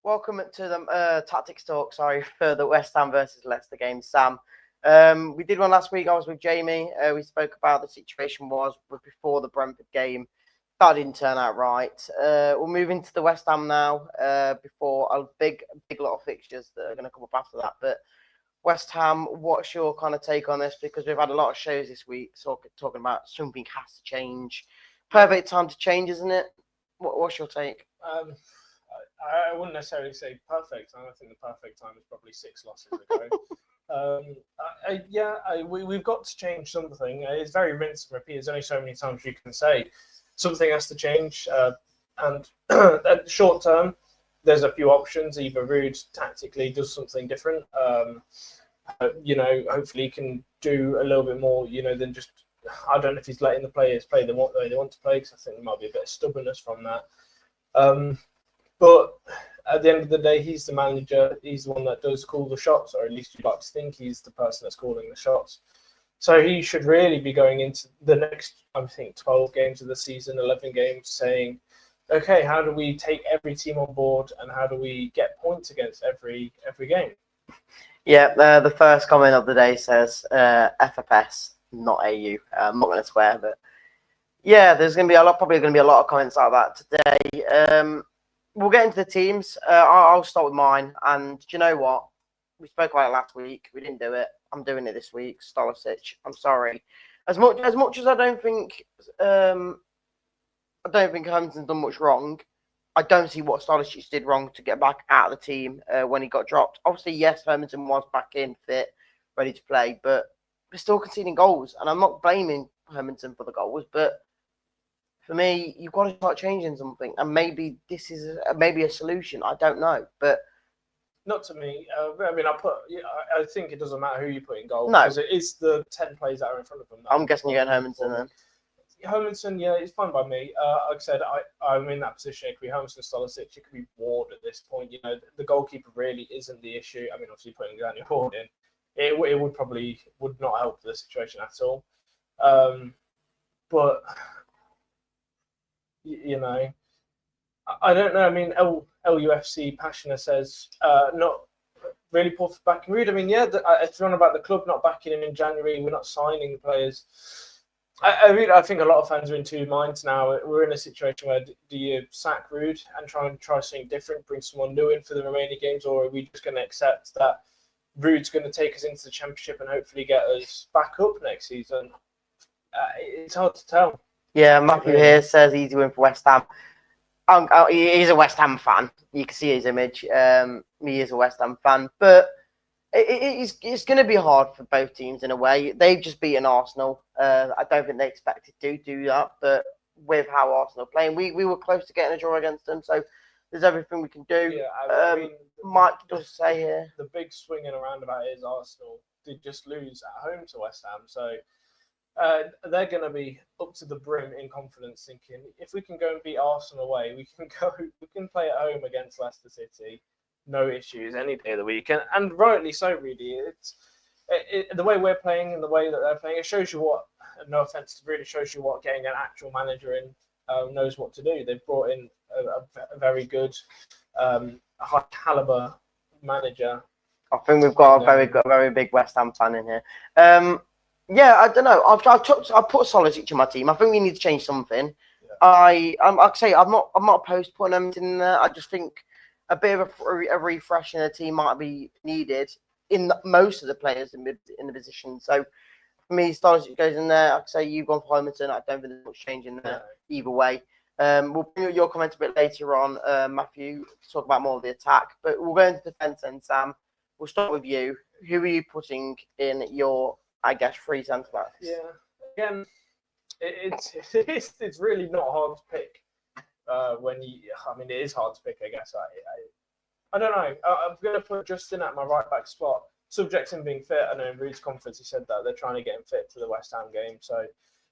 Welcome to the tactics talk. For the West Ham versus Leicester game, Sam. We did one last week. I was with Jamie. We spoke about the situation was before the Brentford game. That didn't turn out right. We'll move into the West Ham now. Before a big lot of fixtures that are going to come up after that. But West Ham, what's your kind of take on this? Because we've had a lot of shows this week talking about something has to change. Perfect time to change, isn't it? What's your take? I wouldn't necessarily say perfect time. I think the perfect time is probably 6 losses ago. We've got to change something. It's very rinse and repeat. There's only so many times you can say something has to change. And at the short term, there's a few options. Either Ruud tactically does something different. Hopefully he can do a little bit more, than just, I don't know if he's letting the players play the way they want to play, because I think there might be a bit of stubbornness from that. But at the end of the day, he's the manager. He's the one that does call the shots, or at least you'd like to think he's the person that's calling the shots. So he should really be going into the next, 12 games of the season, 11 games, saying, okay, how do we take every team on board and how do we get points against every game? Yeah, the first comment of the day says FFS, not AU. I'm not going to swear, but yeah, there's going to be probably going to be a lot of comments like that today. We'll get into the teams. I'll start with mine. And do you know what? We spoke about it last week. We didn't do it. I'm doing it this week. Stolicic. I'm sorry. As much as I don't think Hermansen's done much wrong. I don't see what Stolicic did wrong to get back out of the team when he got dropped. Obviously, yes, Hermansen was back in, fit, ready to play, but we're still conceding goals. And I'm not blaming Hermansen for the goals, but for me, you've got to start changing something, and maybe this is maybe a solution. I don't know, but not to me. I think it doesn't matter who you put in goal, no, because it is the 10 players that are in front of them. I'm guessing you're going Hermansen then. Hermansen, yeah, it's fine by me. Like I said, I'm in that position. It could be Hermansen, Stolicic, it could be Ward at this point. The goalkeeper really isn't the issue. I mean, obviously putting Daniel Ward in, it would not help the situation at all. But I don't know. I mean, LUFC Passioner says not really poor for backing Ruud. I mean, yeah, it's on about the club not backing him in January. We're not signing the players. I think a lot of fans are in two minds now. We're in a situation where do you sack Ruud and try something different, bring someone new in for the remaining games, or are we just going to accept that Ruud's going to take us into the Championship and hopefully get us back up next season? It's hard to tell. Yeah, Matthew here says easy win for West Ham. He's a West Ham fan. You can see his image. He is a West Ham fan. But it's going to be hard for both teams in a way. They've just beaten Arsenal. I don't think they expected to do that. But with how Arsenal are playing, we were close to getting a draw against them. So there's everything we can do. Yeah, Mike does say here. The big swing and a roundabout is Arsenal did just lose at home to West Ham. So they're going to be up to the brim in confidence, thinking if we can go and beat Arsenal away, we can play at home against Leicester City, no issues any day of the week, and rightly so. Really, it's the way we're playing and the way that they're playing. It shows you what. No offense, it really shows you what getting an actual manager in knows what to do. They've brought in a very good, high caliber manager. I think we've got a very big West Ham fan in here. Yeah, I don't know. I've put Stolicic in my team. I think we need to change something. Yeah. I'm not opposed to putting them in there. I just think a bit of a refresh in the team might be needed in most of the players in the position. So for me, Stolicic goes in there. I'd say you've gone for Hermansen. I don't think there's much change in there either way. We'll bring your comments a bit later on, Matthew, to talk about more of the attack. But we'll go into defence then, Sam. We'll start with you. Who are you putting in your, I guess, 3 centre backs? Yeah, again, it's really not hard to pick. It is hard to pick, I guess. I don't know. I'm going to put Justin at my right back spot. Subject to him being fit. I know in Ruud's conference he said that they're trying to get him fit for the West Ham game. So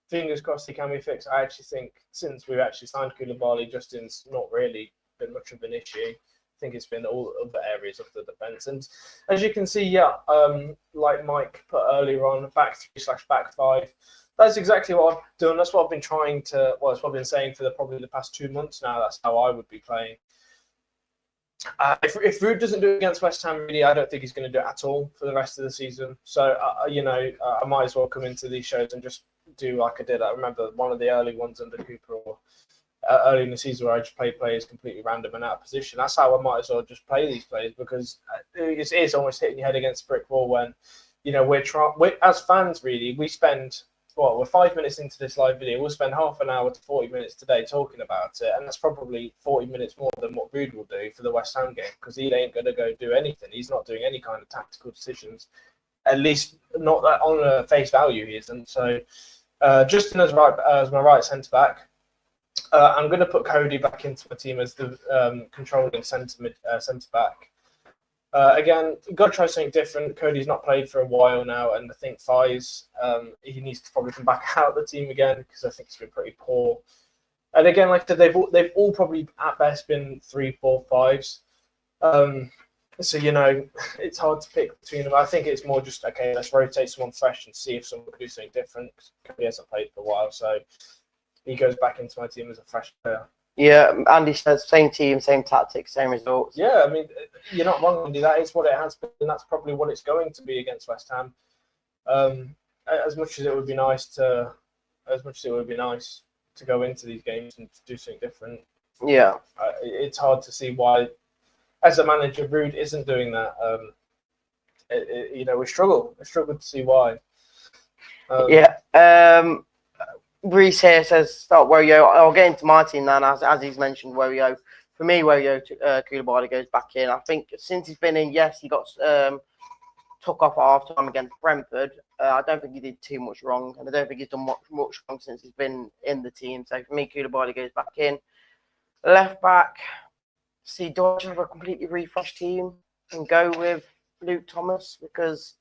fingers crossed he can be fixed. I actually think since we've actually signed Koulibaly, Justin's not really been much of an issue. I think it's been all other areas of the defence. And as you can see, like Mike put earlier on, back 3/back 5. That's exactly what I've done. That's what I've been trying to. Well, that's what I've been saying for probably the past 2 months now. That's how I would be playing. If Ruud doesn't do it against West Ham, really, I don't think he's going to do it at all for the rest of the season. So, I might as well come into these shows and just do like I did. I remember one of the early ones under Cooper, or early in the season, where I just played players completely random and out of position. That's how I might as well just play these players, because it is almost hitting your head against a brick wall when, we're as fans, really, we spend. Well, we're 5 minutes into this live video. We'll spend half an hour to 40 minutes today talking about it, and that's probably 40 minutes more than what Ruud will do for the West Ham game, because he ain't going to go do anything. He's not doing any kind of tactical decisions, at least not that on a face value he isn't. So, Justin as my right centre back. I'm going to put Cody back into my team as the controlling centre back. Again, you've got to try something different. Cody's not played for a while now, and I think Faiz, he needs to probably come back out of the team again, because I think he's been pretty poor. And again, like I said, they've all probably at best been 3, 4, 5s. So it's hard to pick between them. I think it's more just, okay, let's rotate someone fresh and see if someone can do something different. Cody hasn't played for a while, so he goes back into my team as a fresh player. Yeah, Andy says same team, same tactics, same results. Yeah, I mean, you're not wrong, Andy. That is what it has been, and that's probably what it's going to be against West Ham. As much as it would be nice to go into these games and do something different. Yeah, it's hard to see why, as a manager, Ruud isn't doing that. We struggle. I struggle to see why. Reese here says start Woyo. I'll get into my team now, as he's mentioned Woyo. For me, Woyo Koulibaly goes back in. I think since he's been in, yes, he got took off at half time against Brentford. I don't think he did too much wrong, and I don't think he's done much wrong since he's been in the team. So for me, Koulibaly goes back in. Left back, do I just have a completely refreshed team and go with Luke Thomas, because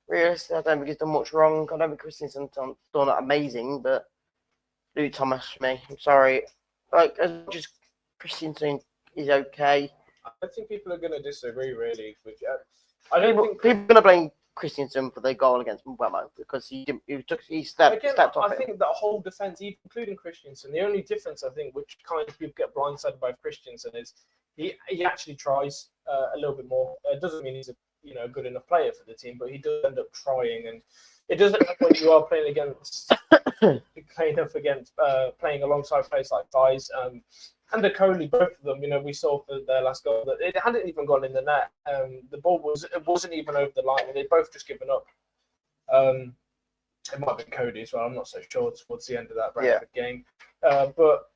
realistically, I don't think he's done much wrong. I don't think Christensen's done amazing, but Luke Thomas for me. I'm sorry. Like, as much as Christensen is okay. I think people are going to disagree, really. I don't think people are going to blame Christensen for the goal against Mbeumo, because he stepped off I think that whole defence, including Christensen, the only difference, I think, which kind of people get blindsided by Christensen, is he actually tries a little bit more. It doesn't mean he's a good enough player for the team, but he does end up trying, and it doesn't help when you are playing alongside players like Faiz and Coley, both of them. We saw for their last goal that it hadn't even gone in the net. The ball wasn't even over the line, and they'd both just given up. It might have been Cody as well. I'm not so sure towards the end of that Brentford game, but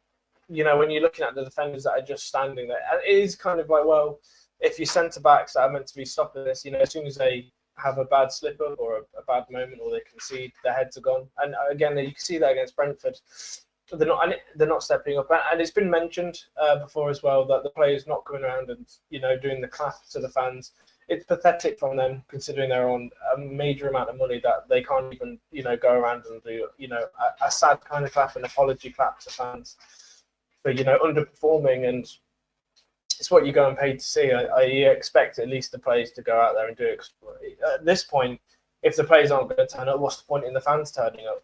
when you're looking at the defenders that are just standing there, it is kind of like, well, if your centre backs that are meant to be stopping this, as soon as they have a bad slip up or a bad moment, or they concede, their heads are gone. And again, you can see that against Brentford, they're not stepping up. And it's been mentioned before as well that the players not coming around and doing the clap to the fans. It's pathetic from them, considering they're on a major amount of money, that they can't even go around and do a sad kind of clap, an apology clap to fans for underperforming. And it's what you go and pay to see. I expect at least the players to go out there and do it. At this point, if the players aren't going to turn up, what's the point in the fans turning up?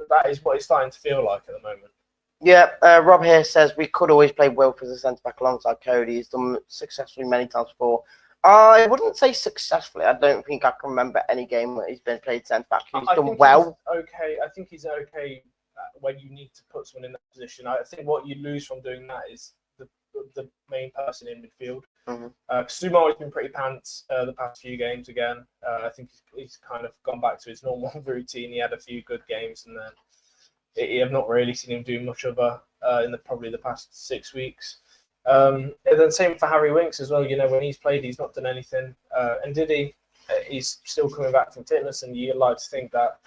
That is what it's starting to feel like at the moment. Yeah, Rob here says we could always play Wilf as a centre-back alongside Cody. He's done successfully many times before. I wouldn't say successfully. I don't think I can remember any game where he's been played centre-back. He's done well. Okay, I think he's okay when you need to put someone in that position. I think what you lose from doing that is the main person in midfield. Sumo has been pretty pants the past few games again. I think he's kind of gone back to his normal routine. He had a few good games, and then you have not really seen him do much of in probably the past 6 weeks. And then same for Harry Winks as well. When he's played, he's not done anything. And Diddy, he's still coming back from fitness, and you'd like to think that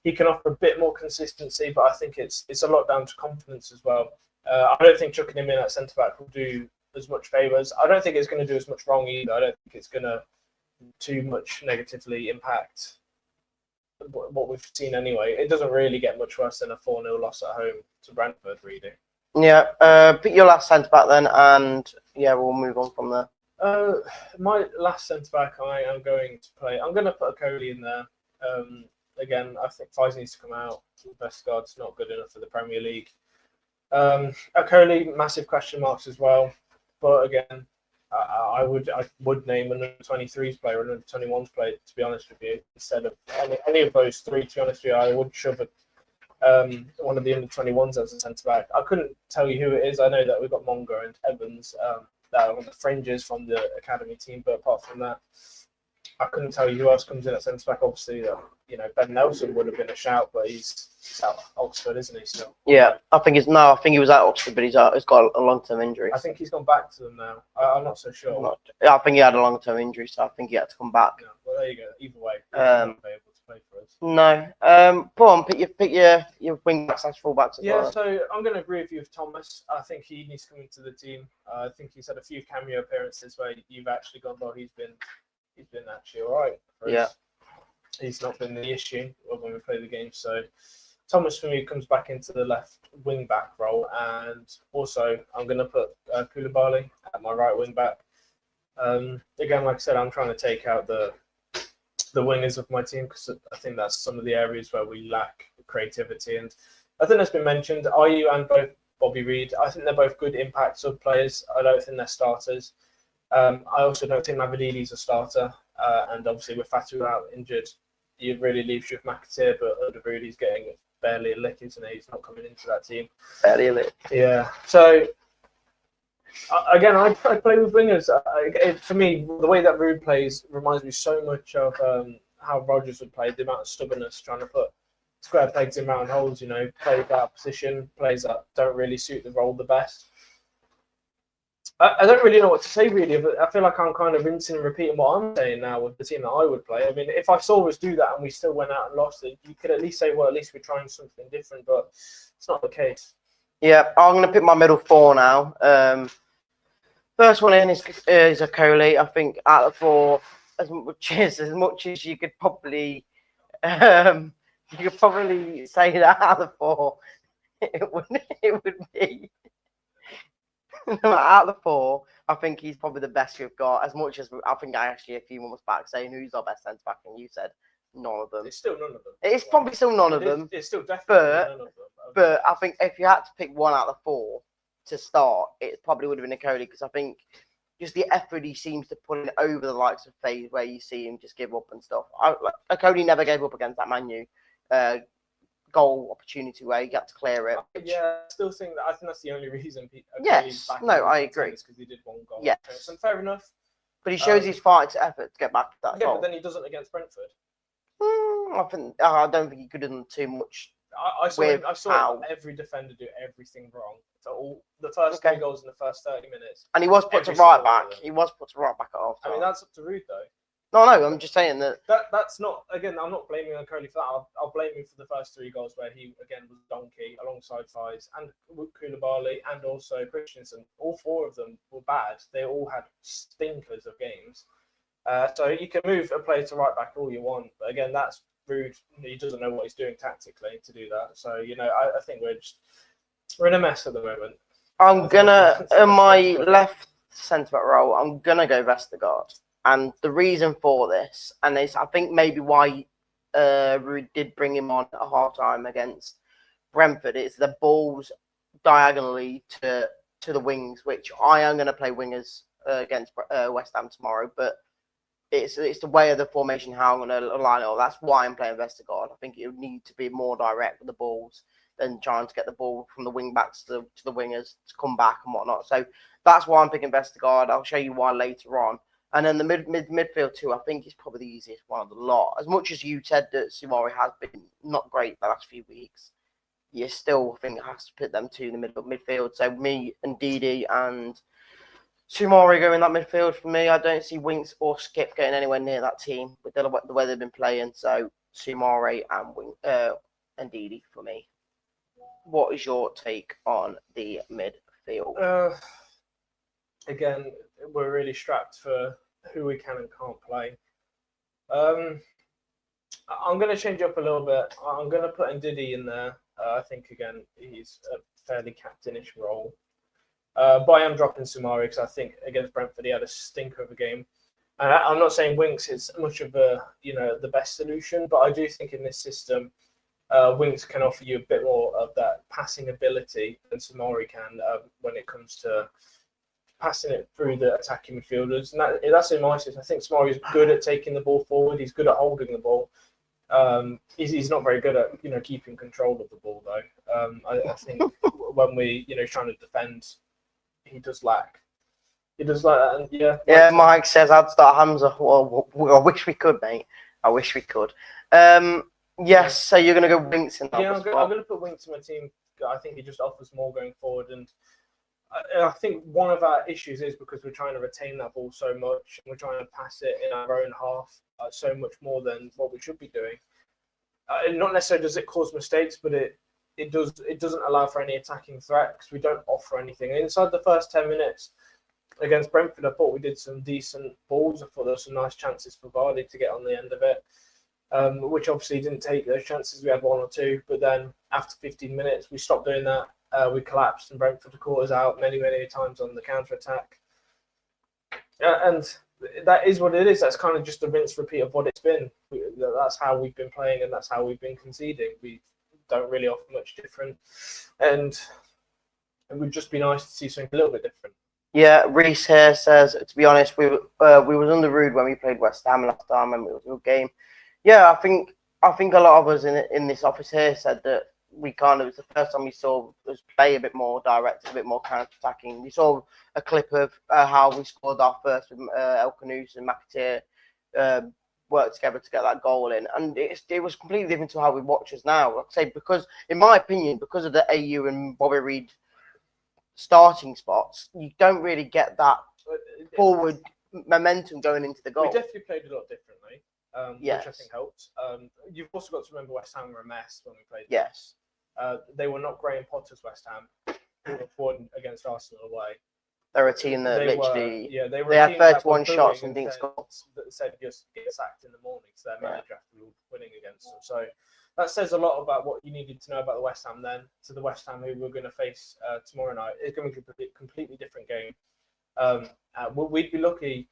he can offer a bit more consistency, but I think it's a lot down to confidence as well. I don't think chucking him in at centre-back will do as much favours. I don't think it's going to do as much wrong either. I don't think it's going to too much negatively impact what we've seen anyway. It doesn't really get much worse than a 4-0 loss at home to Brentford, really. Yeah. Pick your last centre back then, and yeah, we'll move on from there. My last centre back, I am going to play. I'm going to put a Coley in there. Again, I think Fies needs to come out. Vestergaard's not good enough for the Premier League. Coley, massive question marks as well. But again, I would name another 23s player, another 21s player, to be honest with you, instead of any of those three. To be honest with you, I would shove one of the under 21s as a centre back. I couldn't tell you who it is. I know that we've got Mongo and Evans that are on the fringes from the academy team, but apart from that, I couldn't tell you who else comes in at centre back. Obviously, Ben Nelson would have been a shout, but he's out of Oxford, isn't he? Still. Yeah, I think he was at Oxford, but he's got a long-term injury. I think he's gone back to them now. I'm not so sure. I think he had a long-term injury, so I think he had to come back. Yeah, well, there you go. Either way, he's not able to play for us. No. Go on, pick your wing backs / full-backs as well. Yeah, so I'm going to agree with you with Thomas. I think he needs to come into the team. I think he's had a few cameo appearances where you've actually gone, well, he's been actually all right. Yeah. He's not been the issue when we play the game. So Thomas, for me, comes back into the left wing back role. And also, I'm going to put Koulibaly at my right wing back. Again, like I said, I'm trying to take out the wingers of my team because I think that's some of the areas where we lack creativity. And I think that's been mentioned. Ayew and both Bobby Reed, I think they're both good impact sub players. I don't think they're starters. I also don't think Mavidali's a starter, and obviously with Fatu out injured, it really leaves you with McAteer, but Rudy's getting barely a lick, isn't he? He's not coming into that team. Barely a lick. Yeah. So again, I play with wingers. For me, the way that Ruud plays reminds me so much of how Rodgers would play. The amount of stubbornness, trying to put square pegs in round holes. Plays out position, plays that don't really suit the role the best. I don't really know what to say, really, but I feel like I'm kind of rinsing and repeating what I'm saying now with the team that I would play. I mean, if I saw us do that and we still went out and lost it, you could at least say, well, at least we're trying something different, but it's not the case. Yeah, I'm going to pick my middle four now. First one in is a Coley. I think out of four, as much as you could probably say that out of four, it would be. Out of the four, I think he's probably the best we've got. As much as I think I actually a few months back saying who's our best centre back, and you said none of them. It's still none of them. It's probably still none of them. It's still definitely none of them. But I think if you had to pick one out of the four to start, it probably would have been a Cody, because I think just the effort he seems to put in over the likes of Faye, where you see him just give up and stuff. Cody never gave up against that Man U goal opportunity where he got to clear it. Yeah, I still think that. I think that's the only reason. Yes, no, I agree. Because he did one goal. Yes, and fair enough. But he shows his fight to effort to get back to that goal. Yeah, but then he doesn't against Brentford. I don't think he could have done too much. I saw every defender do everything wrong. So the first 3 goals in the first 30 minutes. And he was put to right back. He was put to right back at half time. I mean, that's up to Ruud, though. No, I'm just saying that's not. Again, I'm not blaming on Coley for that. I'll blame him for the first 3 goals where he again was donkey alongside Fies and Koulibaly and also Christensen. All 4 of them were bad. They all had stinkers of games. So you can move a player to right back all you want, but again, that's Ruud. He doesn't know what he's doing tactically to do that. So I think we're in a mess at the moment. I'm gonna in my left centre back role. I'm gonna go Vestergaard. And the reason for this, and it's I think maybe why Ruud did bring him on at half time against Brentford, is the balls diagonally to the wings, which I am going to play wingers against West Ham tomorrow, but it's the way of the formation, how I'm going to line it up. That's why I'm playing Vestergaard. I think it would need to be more direct with the balls than trying to get the ball from the wing backs to the wingers to come back and whatnot. So that's why I'm picking Vestergaard. I'll show you why later on. And then the midfield too, I think is probably the easiest one of the lot. As much as you said that Soumaré has been not great the last few weeks, you still think it has to put them two in the midfield. So me and Didi and Soumaré go in that midfield for me. I don't see Winks or Skip getting anywhere near that team with the way they've been playing. So Soumaré and Didi for me. What is your take on the midfield? Again, we're really strapped for who we can and can't play. I'm going to change up a little bit. I'm going to put Ndidi in there. I think, again, he's a fairly captainish role. But I am dropping Samari because I think against Brentford he had a stinker of a game. And I'm not saying Winks is much of a the best solution, but I do think in this system, Winks can offer you a bit more of that passing ability than Samari can when it comes to passing it through the attacking midfielders. And that's in my system. I think Samari is good at taking the ball forward. He's good at holding the ball. He's not very good at keeping control of the ball though. I think when we trying to defend, he does lack. He does like that, and yeah. Mike says I'd start Hamza. Well, I wish we could, mate. I wish we could. Yes. So you're gonna go Winks in that. Yeah, I'm gonna put Winks in my team. I think he just offers more going forward, and I think one of our issues is because we're trying to retain that ball so much, and we're trying to pass it in our own half so much more than what we should be doing. Not necessarily does it cause mistakes, but it doesn't allow for any attacking threat because we don't offer anything inside the first 10 minutes. Against Brentford, I thought we did some decent balls. I thought there were some nice chances for Vardy to get on the end of it, which obviously didn't take those chances. We had one or two, but then after 15 minutes, we stopped doing that. We collapsed and Brentford caught us out many times on the counter-attack. And that is what it is. That's kind of just a rinse repeat of what it's been. That's how we've been playing and that's how we've been conceding. We don't really offer much different. And it would just be nice to see something a little bit different. Yeah, Reese here says, to be honest, we was under Ruud when we played West Ham last time, and it was a good game. Yeah, I think a lot of us in this office here said that it's the first time we saw us play a bit more direct, a bit more counter-attacking. We saw a clip of how we scored our first with El Canous and McAteer worked together to get that goal in, and it was completely different to how we watch us now. Like I say, because in my opinion, because of the AU and Bobby Reid starting spots, you don't really get that forward momentum going into the goal. We definitely played a lot differently, yes. Which I think helped. You've also got to remember West Ham were a mess when we played. Yes. They were not Graham Potter's West Ham, who were against Arsenal away. They're a team that they had 31 shots and didn't score. That said just get sacked in the morning, so their manager after winning against them. So that says a lot about what you needed to know about the West Ham then to the West Ham who we're going to face tomorrow night. It's going to be a completely different game. We'd be lucky,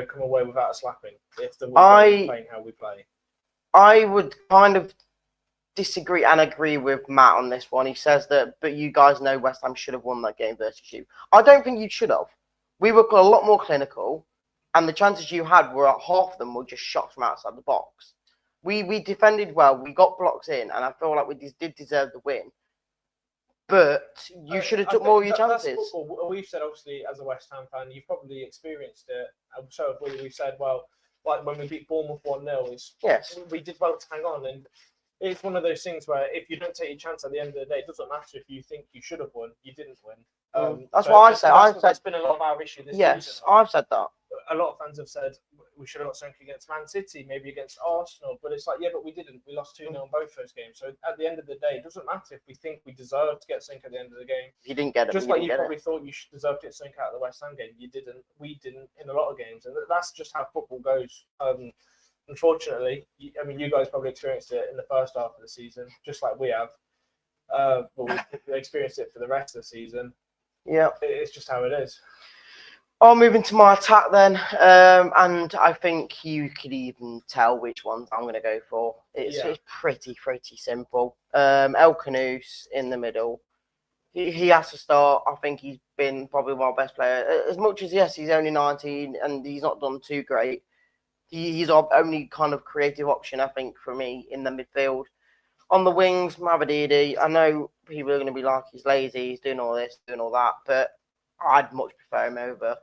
come away without a slapping if the we're playing how we play. I would kind of disagree and agree with Matt on this one. He says that, but you guys know West Ham should have won that game versus you. I don't think you should have. We were a lot more clinical, and the chances you had were half of them were just shots from outside the box. We defended well. We got blocks in, and I feel like we did deserve the win. But you should have took more of your chances. We've said, obviously, as a West Ham fan, you've probably experienced it. So we've said, well, like when we beat Bournemouth 1-0, we did well to hang on. And it's one of those things where if you don't take your chance at the end of the day, it doesn't matter if you think you should have won, you didn't win. That's what I said. That's been a lot of our issue this season. Yes, I've said that. A lot of fans have said we should have got something against Man City, maybe against Arsenal, but it's like, yeah, but we didn't. We lost 2-0 in both those games. So at the end of the day, it doesn't matter if we think we deserve to get something at the end of the game. You didn't get it. Just like you probably thought you should deserve to get something out of the West Ham game. You didn't. We didn't in a lot of games. And that's just how football goes. Unfortunately, you guys probably experienced it in the first half of the season, just like we have. But we experienced it for the rest of the season. Yeah. It's just how it is. I'll move into my attack then, and I think you could even tell which ones I'm going to go for. It's pretty simple. El Canous in the middle. He has to start. I think he's been probably my best player. As much as, yes, he's only 19 and he's not done too great. He's our only kind of creative option, I think, for me in the midfield. On the wings, Mavididi. I know people are going to be like, he's lazy, he's doing all this, doing all that, but I'd much prefer him over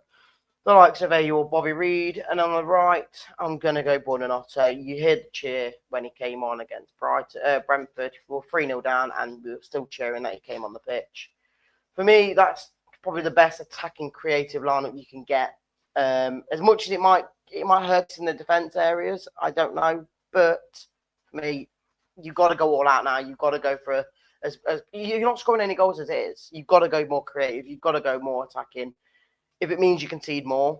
the likes of AU or Bobby Reid. And on the right, I'm going to go Buonanotte. You hear the cheer when he came on against Brentford. We were 3-0 down and we were still cheering that he came on the pitch. For me, that's probably the best attacking creative lineup you can get. As much as it might hurt us in the defence areas, I don't know. But for me, you've got to go all out now. You've got to go for you're not scoring any goals as it is. You've got to go more creative. You've got to go more attacking. If it means you concede more,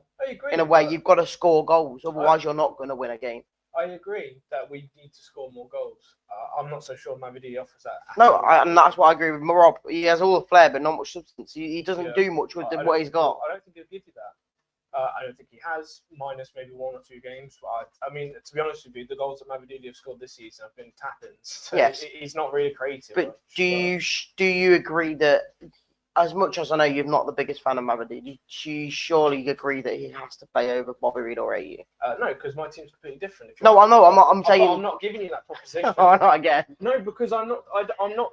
in a way, you've got to score goals. Otherwise, you're not going to win a game. I agree that we need to score more goals. I'm not so sure Mavididi offers that. No, and that's what I agree with Rob. He has all the flair, but not much substance. He doesn't do much with what he's got. I don't think he'll give you that. I don't think he has, minus maybe 1 or 2 games. But I mean, to be honest with you, the goals that Mavididi have scored this season have been tap-ins. So yes. He's not really creative. But do you agree that, as much as I know you're not the biggest fan of Mavididi, you surely agree that he has to play over Bobby Reed or AU? No, because my team's completely different. No, I know. I'm saying I'm not giving you that proposition. Oh, not again. No, because I'm not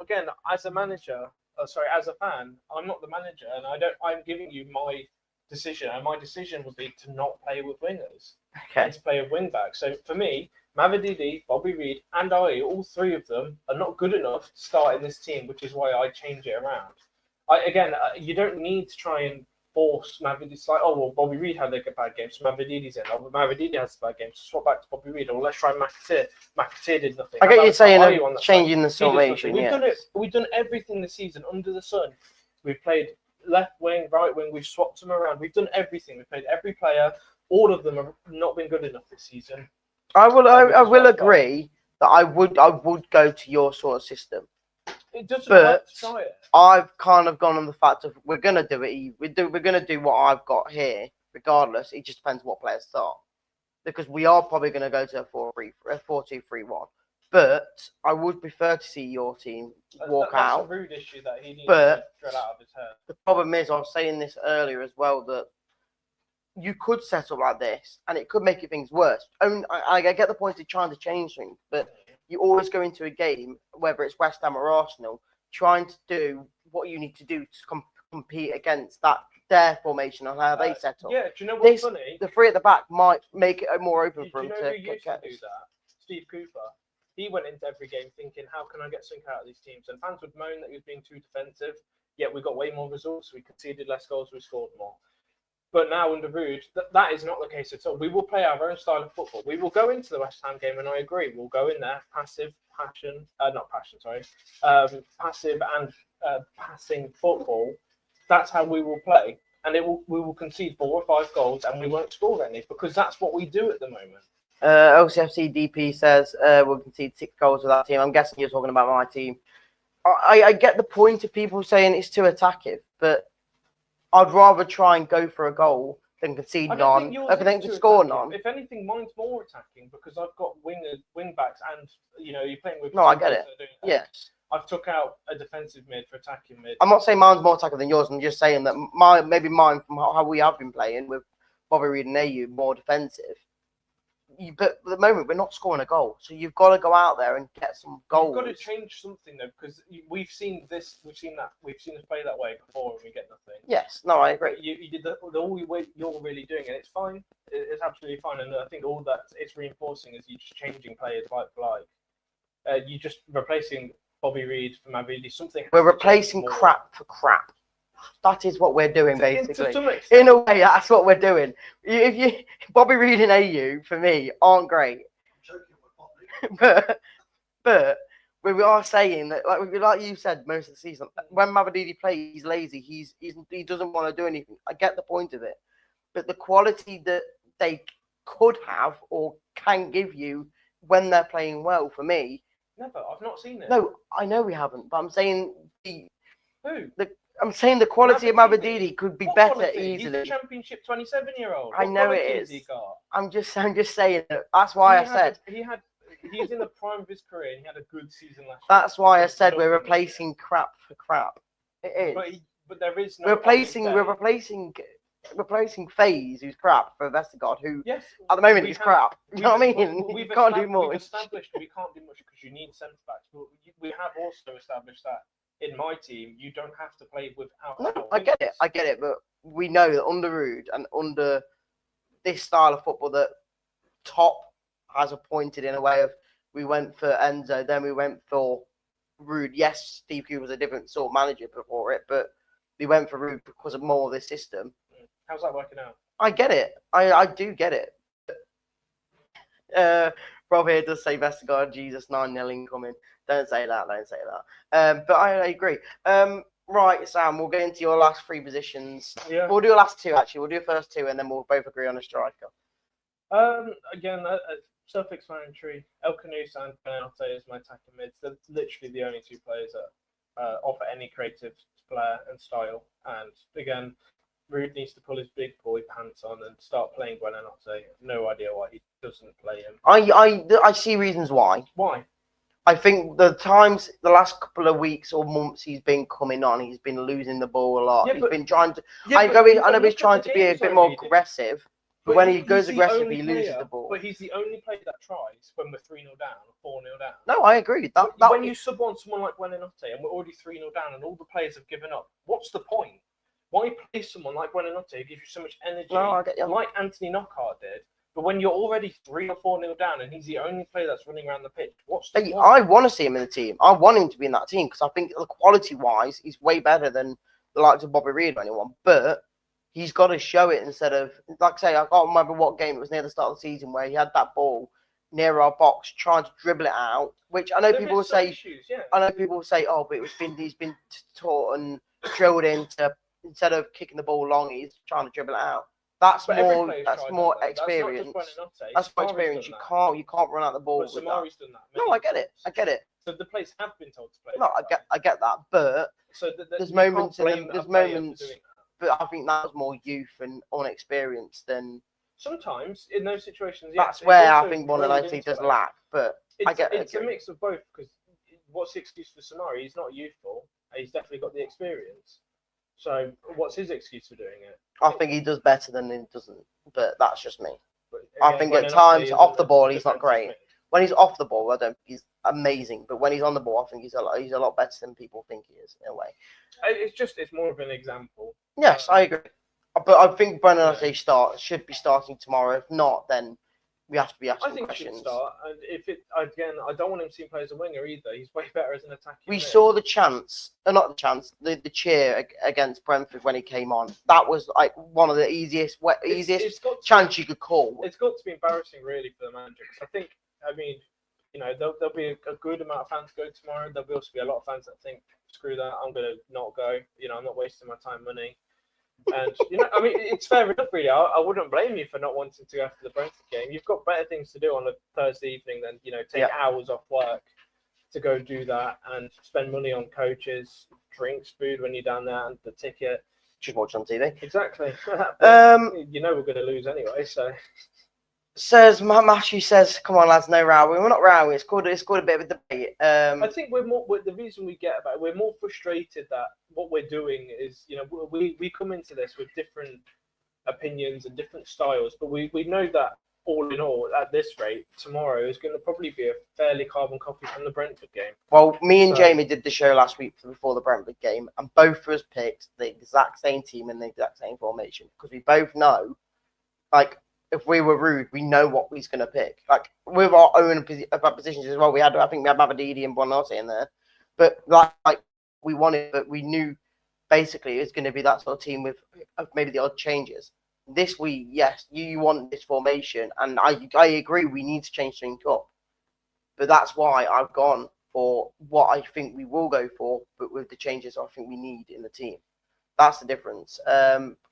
again as a manager. As a fan, I'm not the manager, and I'm giving you my decision, and my decision would be to not play with wingers. Okay. To play with wing backs. So for me, Mavididi, Bobby Reed, and I, all 3 of them are not good enough to start in this team, which is why I change it around. You don't need to try and force Mavididi. It's like, oh well, Bobby Reed had a bad game, so Mavididi's in. Oh, Mavididi has a bad game, so swap back to Bobby Reed. Or let's try McAteer. McAteer did nothing. I get you saying changing the formation. We've done everything this season under the sun. We've played left wing, right wing. We've swapped them around. We've done everything. We've played every player. All of them have not been good enough this season. I will agree that I would go to your sort of system. It doesn't hurt to try it. I've kind of gone on the fact of we're gonna do it. We're gonna do what I've got here, regardless. It just depends what players start, because we are probably gonna go to a 4-2-3-1. But I would prefer to see your team walk out. That's a Ruud issue that he needs to drill out of his head. The problem is, I was saying this earlier as well, that you could set up like this, and it could make things worse. I get the point of trying to change things, but you always go into a game, whether it's West Ham or Arsenal, trying to do what you need to do to compete against their formation and how they set up. Yeah, do you know what's funny? The 3 at the back might make it more open for him to who used to do that? Steve Cooper. He went into every game thinking, how can I get something out of these teams? And fans would moan that he was being too defensive, yet we got way more results. We conceded less goals, we scored more. But now under Ruud, that is not the case at all. We will play our own style of football. We will go into the West Ham game, and I agree. We'll go in there passive and passing football. That's how we will play, and we will concede 4 or 5 goals, and we won't score any, because that's what we do at the moment. OCFC DP says we'll concede 6 goals with that team. I'm guessing you're talking about my team. I get the point of people saying it's too attackive, but I'd rather try and go for a goal than concede none. I think to score none. If anything, mine's more attacking because I've got wing backs, and you're playing with. No, I get it. Yes. I've took out a defensive mid for attacking mid. I'm not saying mine's more attacking than yours. I'm just saying that maybe mine from how we have been playing with Bobby Reed and AU more defensive. But at the moment, we're not scoring a goal, so you've got to go out there and get some goals. You've got to change something though, because we've seen us play that way before, and we get nothing. Yes, no, I agree. You did all you're really doing, and it's fine. It's absolutely fine, and I think all that it's reinforcing is you just changing players like for like. You just replacing Bobby Reed for Mavididi. We're replacing crap for crap. That is what we're doing, basically. In a way, that's what we're doing. Bobby Reed and AU, for me, aren't great. but we are saying that, like you said, most of the season, when Mavididi plays, he's lazy. He doesn't want to do anything. I get the point of it. But the quality that they could have or can give you when they're playing well, for me... Never. I've not seen it. No, I know we haven't, but I'm saying... I'm saying the quality of Mavididi could be better easily. He's a championship 27-year-old. I know it is. I'm just saying that. That's why I said he's in the prime of his career, and he had a good season last year. That's why I said we're replacing crap for crap. It is. But there is no. We're replacing FaZe, who's crap, for Vestergaard, who at the moment is crap. You know what I mean? We can't do more. We've established we can't do much because you need centre backs. But we have also established that. In my team, you don't have to play without. No, I get it, but we know that under Ruud and under this style of football that Top has appointed in a way of we went for Enzo, then we went for Ruud. Yes, Steve Cooper was a different sort of manager before it, but we went for Ruud because of more of this system. How's that working out? I get it. I do get it. Rob here does say Vestergaard, Jesus, 9-0 incoming. Don't say that. But I agree. Right, Sam, we'll get into your last 3 positions. Yeah. We'll do your last 2, actually. We'll do your first 2, and then we'll both agree on a striker. Again, self-explanatory. El Canusa and Benante is my attacking mids. They're literally the only two players that offer any creative flair and style. And again, Ruud needs to pull his big boy pants on and start playing Buonanotte. No idea why he doesn't play him. I see reasons why. Why? I think the last couple of weeks or months he's been coming on, he's been losing the ball a lot. Yeah, he's been trying to. Yeah, I know he's trying to be a bit more Reedy. aggressive, but when he goes aggressive, he loses the ball. But he's the only player that tries when we're 3-0 down or 4-0 down. No, I agree. When you sub on someone like Buonanotte and we're already 3-0 down and all the players have given up, what's the point? Why play someone like Buonanotte who gives you so much energy, No, I get you. like Anthony Knockaert did? But when you're already 3 or 4-0 down and he's the only player that's running around the pitch, what's the point? I want to see him in the team. I want him to be in that team because I think quality-wise, he's way better than the likes of Bobby Reid or anyone. But he's got to show it instead of, like I say, I can't remember what game it was near the start of the season where he had that ball near our box trying to dribble it out, which I know people will say, oh, but he's been taught and drilled into, instead of kicking the ball long, he's trying to dribble it out. That's more experience. That's more experience. You can't run out the ball with that. Done that. No, I get it. So the players have been told to play. No, I get that, but there's moments, but I think that was more youth and unexperience than. Sometimes in those situations, that's where I think Buonanotte does lack. But it's a mix of both because what's the excuse for Samari? He's not youthful. He's definitely got the experience. So what's his excuse for doing it? I think he does better than he doesn't, but that's just me. Again, I think at times off the ball he's not great. When he's off the ball, I don't. He's amazing, but when he's on the ball, I think he's a lot better than people think he is in a way. It's more of an example. Yes, I agree. But I think Buonanotte should be starting tomorrow. If not, then we have to be asking questions. I think he should start. And I don't want him to play as a winger either. He's way better as an attacking. We saw the the cheer against Brentford when he came on. That was like one of the easiest chance you could call. It's got to be embarrassing, really, for the manager. Because there'll be a good amount of fans go tomorrow. There'll also be a lot of fans that think, screw that, I'm going to not go. I'm not wasting my time, money. And it's fair enough, really. I wouldn't blame you for not wanting to go after the Brentford game. You've got better things to do on a Thursday evening than take hours off work to go do that and spend money on coaches, drinks, food when you're down there, and the ticket. Just watch on TV. Exactly. We're going to lose anyway, so. Matthew says, "Come on, lads, no rowing. We're not rowing. It's called a bit of a debate." I think the reason we get about it, we're more frustrated that what we're doing is, we come into this with different opinions and different styles, but we know that all in all, at this rate, tomorrow is going to probably be a fairly carbon copy from the Brentford game. Well, me and Jamie did the show last week before the Brentford game, and both of us picked the exact same team and the exact same formation because we both know, like. If we were Ruud, we know what he's going to pick. Like with our own positions as well, we had Reedy and Buonanotte in there, but we wanted, but we knew basically it's going to be that sort of team with maybe the odd changes. This week, yes, you want this formation, and I agree we need to change things up, but that's why I've gone for what I think we will go for, but with the changes I think we need in the team. That's the difference.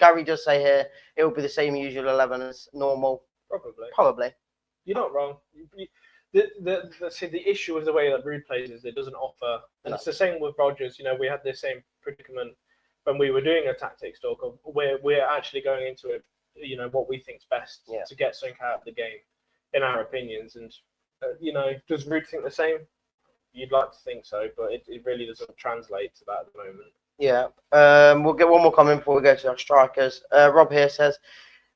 Gary does say here it will be the same usual 11 as normal. Probably. You're not wrong. The issue with the way that Ruud plays is it doesn't offer, and it's the same with Rodgers. We had the same predicament when we were doing a tactics talk. We're actually going into it, what we think's best to get something out of the game, in our opinions. And does Ruud think the same? You'd like to think so, but it really doesn't translate to that at the moment. Yeah, we'll get one more comment before we go to our strikers. Rob here says,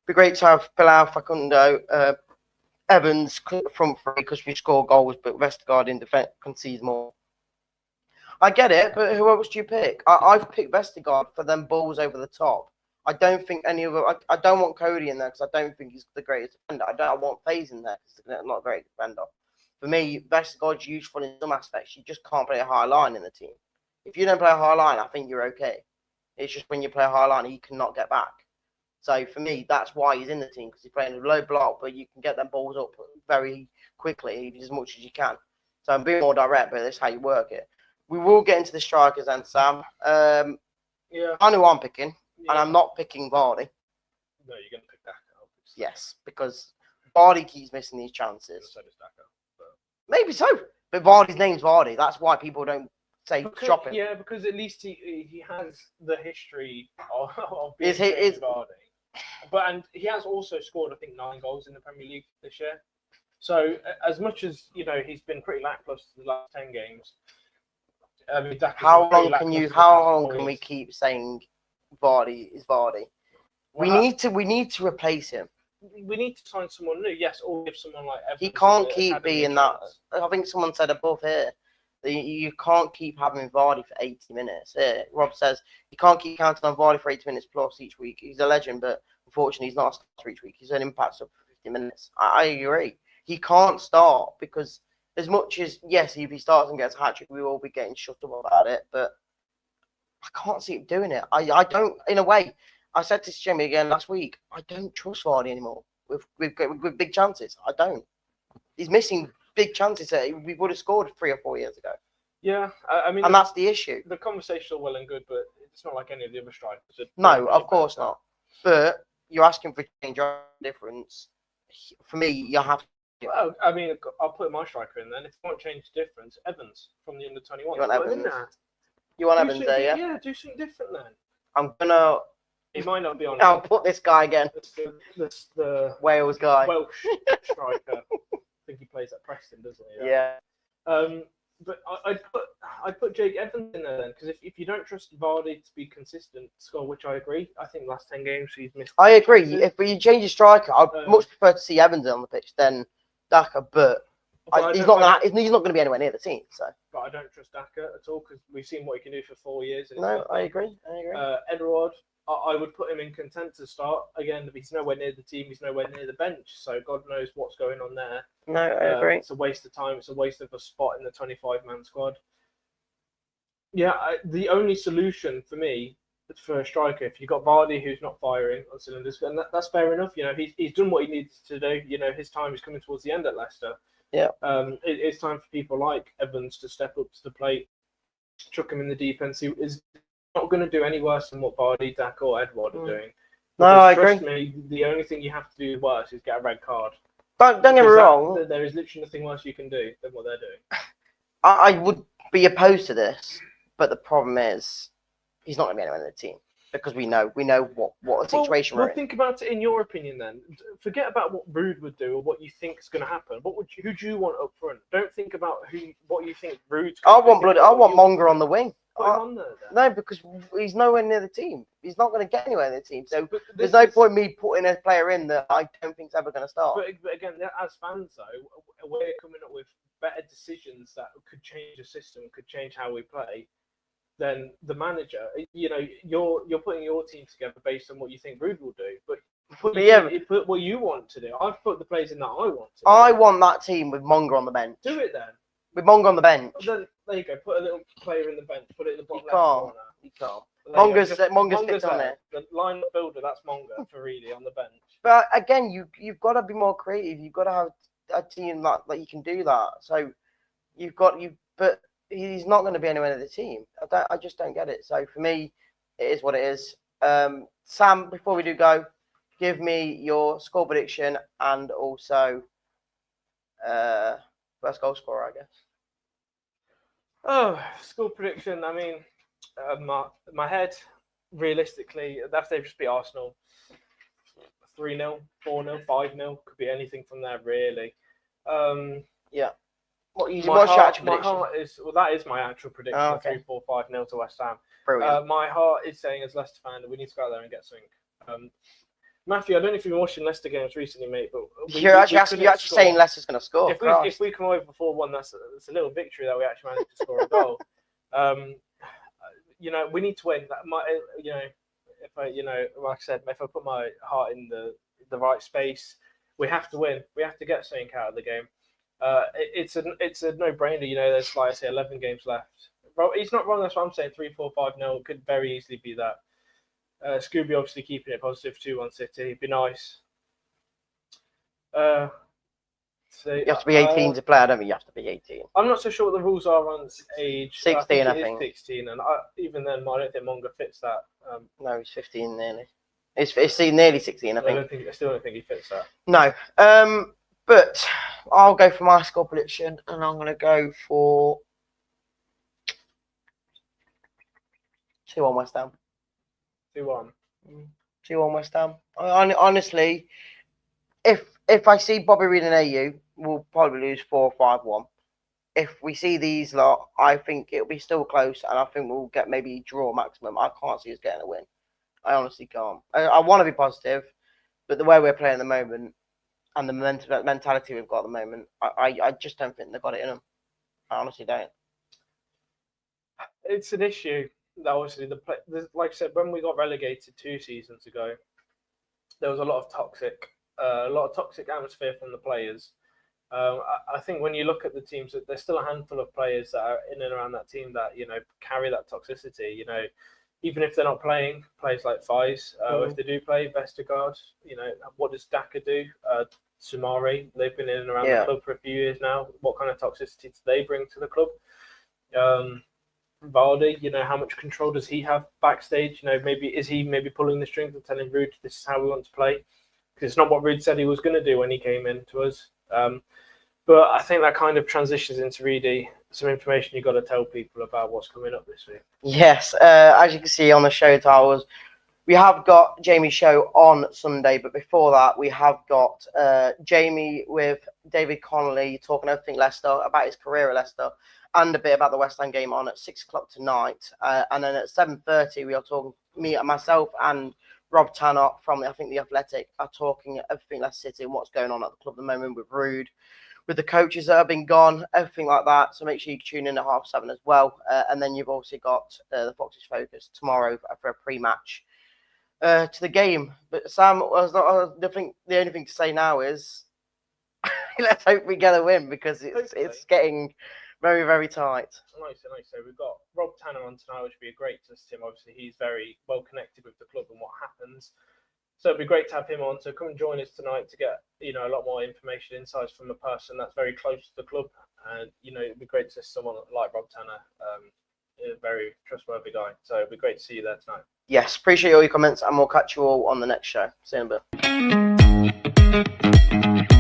"Be great to have Pilau, Facundo, Evans front three because we score goals, but Vestergaard in defence concedes more." I get it, but who else do you pick? I've picked Vestergaard for them balls over the top. I don't think any of them. I don't want Cody in there because I don't think he's the greatest defender. I want FaZe in there because he's not a great defender. For me, Vestergaard's useful in some aspects. You just can't play a high line in the team. If you don't play a high line, I think you're okay. It's just when you play a high line, he cannot get back. So for me, that's why he's in the team because he's playing a low block, but you can get them balls up very quickly as much as you can. So I'm being more direct, but that's how you work it. We will get into the strikers and Sam. I know who I'm picking, and I'm not picking Vardy. No, you're going to pick that. Yes, because Vardy keeps missing these chances. So does Daka. Maybe so, but Vardy's name's Vardy. That's why people don't say shop him. Yeah, because at least he has the history of being Is Vardy. And he has also scored, I think, 9 goals in the Premier League this year. So as much as he's been pretty lacklustre the last 10 games. I mean, how long can we keep saying Vardy is Vardy? We need to replace him. We need to sign someone new, yes, or give someone like Evans. He can't keep being that. I think someone said above here that you can't keep having Vardy for 80 minutes. Here, Rob says you can't keep counting on Vardy for 80 minutes plus each week. He's a legend, but unfortunately, he's not a starter each week. He's an impact of 50 minutes. I agree. He can't start because as much as, yes, if he starts and gets a hat trick, we will be getting shut up about it. But I can't see him doing it. I don't, in a way. I said this to Jimmy again last week. I don't trust Vardy anymore with big chances. I don't. He's missing big chances that we would have scored 3 or 4 years ago. Yeah, I mean, and that's the issue. The conversation is well and good, but it's not like any of the other strikers. No, of course not. But you're asking for change or difference. For me, you have to. Well, I mean, I'll put my striker in then. If you want to change the difference, Evans from the under-21. You want Evans? You want Evans there, yeah? Yeah, do something different then. I'm gonna. He might not be on. I'll put this guy again. The Wales guy. Welsh striker. I think he plays at Preston, doesn't he? Yeah. But I'd put Jake Evans in there then, because if you don't trust Vardy to be consistent score, which I agree, I think the last 10 games he's missed. I agree. If you change your striker, I'd much prefer to see Evans on the pitch than Daka, but he's not going to be anywhere near the team. So. But I don't trust Daka at all because we've seen what he can do for 4 years. No, I agree. Edward, I would put him in content to start. Again, he's nowhere near the team. He's nowhere near the bench. So God knows what's going on there. No, I agree. It's a waste of time. It's a waste of a spot in the 25-man squad. Yeah, the only solution for me for a striker, if you've got Vardy who's not firing on cylinders, and that's fair enough. He's done what he needs to do. His time is coming towards the end at Leicester. Yeah. It's time for people like Evans to step up to the plate, chuck him in the deep end. Is not going to do any worse than what Vardy, Daka, or Edward are doing. No, I agree. Trust me, the only thing you have to do worse is get a red card. Don't get me wrong. There is literally nothing worse you can do than what they're doing. I would be opposed to this, but the problem is he's not going to be anywhere in the team because we know what the situation we're in. Well, think about it in your opinion then. Forget about what Ruud would do or what you think is going to happen. Who do you want up front? Don't think about what you think Ruud's going to do. I want Monger on the wing. Put him on there, then. No, because he's nowhere near the team. He's not going to get anywhere in the team. So there's no point me putting a player in that I don't think's ever going to start. But again, as fans though, we're coming up with better decisions that could change the system, could change how we play. Than the manager. You're putting your team together based on what you think Ruud will do, but put what you want to do. I've put the players in that I want to. I want that team with Monger on the bench. Do it then. With Monger on the bench. Then, there you go. Put a little player in the bench. Put it in the bottom left corner. You can't. Monger's fits on there. The line builder, that's Monger for Reedy on the bench. But again, you've got to be more creative. You've got to have a team that you can do that. So but he's not going to be anywhere near the team. I just don't get it. So for me, it is what it is. Sam, before we do go, give me your score prediction and also first goal scorer, I guess. Oh, score prediction. I mean, my head, realistically, they've just beat Arsenal 3-0, 4-0, 5-0. Could be anything from there, really. Yeah. What's your actual prediction? My heart is, that is my actual prediction. Oh, okay. 3-4-5-0 to West Ham. Brilliant. My heart is saying, as Leicester fan, that we need to go out there and get something. Matthew, I don't know if you've been watching Leicester games recently, mate, but you're actually saying Leicester's going to score. If we come over before 1, that's a little victory that we actually managed to score a goal. We need to win. Like I said, if I put my heart in the right space, we have to win. We have to get something out of the game. It's a no-brainer. There's, like I say, 11 games left. He's not wrong. That's what I'm saying. 3-4-5-0 could very easily be that. Scooby obviously keeping it positive 2-1 City. It'd be nice. You have to be 18 to play. I don't think you have to be 18. I'm not so sure what the rules are on age. 16, I think. 16, and even then, I don't think Monger fits that. No, he's 15 nearly. It's nearly 16, I think. I still don't think he fits that. No. But I'll go for my score prediction, and I'm going to go for 2-1 West Ham. 2-1. 2-1 West Ham. Honestly, if I see Bobby Reed and AU, we'll probably lose 4 or 5-1. If we see these lot, I think it'll be still close, and I think we'll get maybe draw maximum. I can't see us getting a win. I honestly can't. I want to be positive, but the way we're playing at the moment and the mentality we've got at the moment, I just don't think they've got it in them. I honestly don't. It's an issue. Obviously, like I said, when we got relegated 2 seasons ago, there was a lot of toxic atmosphere from the players. I think when you look at the teams, there's still a handful of players that are in and around that team that carry that toxicity. Even if they're not playing, players like Faiz, if they do play, Vestergaard, what does Daka do? Sumari, they've been in and around the club for a few years now. What kind of toxicity do they bring to the club? Vardy, how much control does he have backstage? Is he pulling the strings and telling Ruud this is how we want to play? Because it's not what Ruud said he was going to do when he came in to us. But I think that kind of transitions into Reedy. Some information you've got to tell people about what's coming up this week. Yes, as you can see on the show titles, we have got Jamie's show on Sunday, but before that, we have got Jamie with David Connolly talking everything Leicester, about his career at Leicester, and a bit about the West Ham game on at 6 o'clock tonight. And then at 7:30, we are talking, myself and Rob Tanner from, The Athletic, are talking everything Leicester City and what's going on at the club at the moment with Ruud, with the coaches that have been gone, everything like that. So make sure you tune in at 7:30 as well. And then you've also got the Foxes Focus tomorrow for a pre-match to the game. But Sam, I think the only thing to say now is let's hope we get a win, because it's getting very, very tight. Nice. So we've got Rob Tanner on tonight, which would be a great test to him. Obviously, he's very well connected with the club and what happens. So it'd be great to have him on. So come and join us tonight to get a lot more information, insights from a person that's very close to the club. And it'd be great to see someone like Rob Tanner, a very trustworthy guy. So it'd be great to see you there tonight. Yes, appreciate all your comments, and we'll catch you all on the next show. See you in a bit.